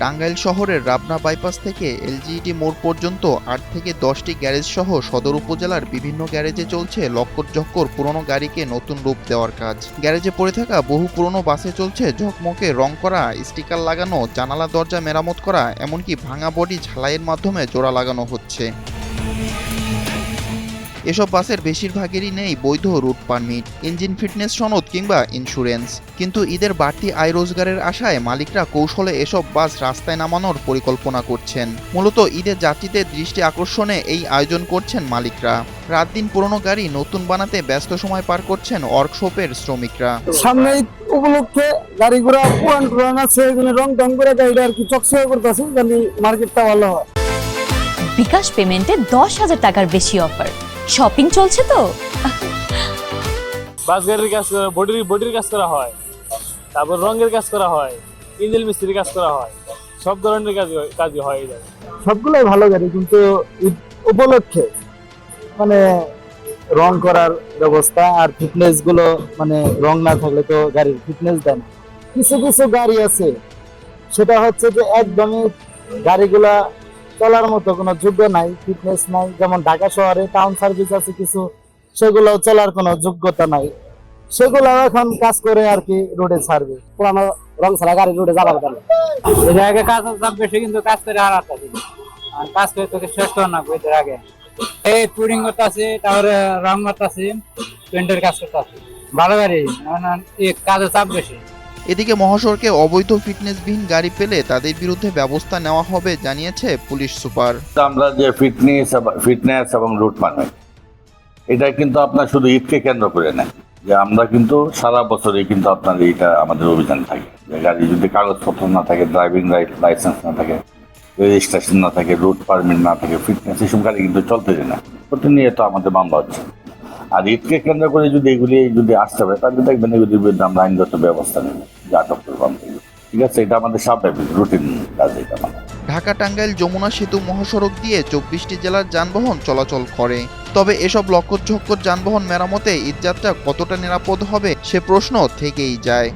টাঙ্গাইল শহরের রাবনা বাইপাস থেকে এলজিইডি মোড় পর্যন্ত ৮ থেকে ১০টি গ্যারেজ সহ সদর উপজেলার বিভিন্ন গ্যারেজে চলছে লক্কর পুরনো গাড়িকে নতুন রূপ দেওয়ার কাজ। গ্যারেজে পড়ে থাকা বহু পুরনো বাসে চলছে ঝকমকে রং করা, স্টিকার লাগানো, জানালা দরজা মেরামত করা, এমনকি ভাঙা বডি ঝালাইয়ের মাধ্যমে জোড়া লাগানো হচ্ছে। এসব বাসের বেশিরভাগেরই নেই বৈধ রুট পারমিট, ইঞ্জিন ফিটনেস সনদ কিংবা ইন্স্যুরেন্স। কিন্তু ঈদের বাড়তি আয় রোজগারের আশায় মালিকরা কৌশলে এসব বাস রাস্তায় নামানোর পরিকল্পনা করছেন। মূলত ঈদের যাত্রীদের দৃষ্টি আকর্ষণে এই আয়োজন করছেন মালিকরা। রাত দিন পুরনো গাড়ি নতুন বানাতে ব্যস্ত সময় পার করছেন ওয়ার্কশপের শ্রমিকরা। সামনে উপলক্ষে গাড়িগুলো পুরান আছে, এগুলো রং টং করে গাড়িটা আর কি চকচকে করতেছে, জানি মার্কেটটা ভালো হয়। বিকাশ পেমেন্টে 10,000 টাকার বেশি অফার। শপিং চলছে তো। বাস গাড়ির কাজ করা, বডির কাজ করা হয়, তারপর রঙের কাজ করা হয়, ইঞ্জিন মিস্ত্রির কাজ করা হয়, সব ধরনের কাজ হয় এই জায়গায়। সবগুলোই ভালো গাড়ি, কিন্তু ঈদ উপলক্ষে মানে রং করার ব্যবস্থা আর ফিটনেস গুলো, মানে রং না থাকলে তো গাড়ির ফিটনেস দেয় না। কিছু কিছু গাড়ি আছে সেটা হচ্ছে যে একদমই গাড়িগুলা চলার মতো কোনো যোগ্য নাই, ফিটনেস নাই। যেমন ঢাকা শহরে টাউন সার্ভিস আছে কিছু, সেগুলো চলার কোনো যোগ্যতা নাই, সেগুলো এখন কাজ করে আর কি রোডে ছাড়বে। পুরানো রং ছাড়া গাড়ি রোডে যাবার কেন? এই জায়গায় কাজ চাপ বেশি, কিন্তু কাজ করে হারাতে হবে, আর কাজ করে তোকে শেষ কর না এর আগে। এই পুডিং করতে আছে, তারপরে রং করতে আছে, পেন্টের কাজ করতে আছে, ভালো গাড়ি, কাজের চাপ বেশি। এদিকে মহাসড়কে অবৈধ ফিটনেসবিহীন গাড়ি পেলে তাদের বিরুদ্ধে ব্যবস্থা নেওয়া হবে জানিয়েছে পুলিশ সুপার। আমরা যে ফিটনেস এবং রুট পারমিট, এটা কিন্তু আপনার শুধু ঈদকে কেন্দ্র করে নেয়, যে আমরা কিন্তু সারা বছরই কিন্তু আপনার এইটা আমাদের অভিযান থাকে। যে গাড়ি যদি কাগজপত্র না থাকে, ড্রাইভিং লাইসেন্স না থাকে, রেজিস্ট্রেশন না থাকে, রুট পারমিট না থাকে, ফিটনেস, এইসব গাড়ি কিন্তু চলতে যায় না। প্রতিনিয়ত আমাদের মামলা হচ্ছে। আর ঈদকে কেন্দ্র করে যদি এগুলি যদি আসতে হবে, তাহলে দেখবেন এগুলির বিরুদ্ধে আমরা আইনগত ব্যবস্থা নেব, যে আটক করবো আমরা। ঠিক আছে, এটা আমাদের স্বাভাবিক রুটিন কাজ। এটা ঢাকা টাঙ্গাইল যমুনা সেতু মহাসড়ক দিয়ে 24টি জেলার যানবাহন চলাচল করে। তবে এসব লক্কর যানবাহন মেরামতে ঈদযাত্রা কতটা নিরাপদ হবে সে প্রশ্ন থেকেই যায়।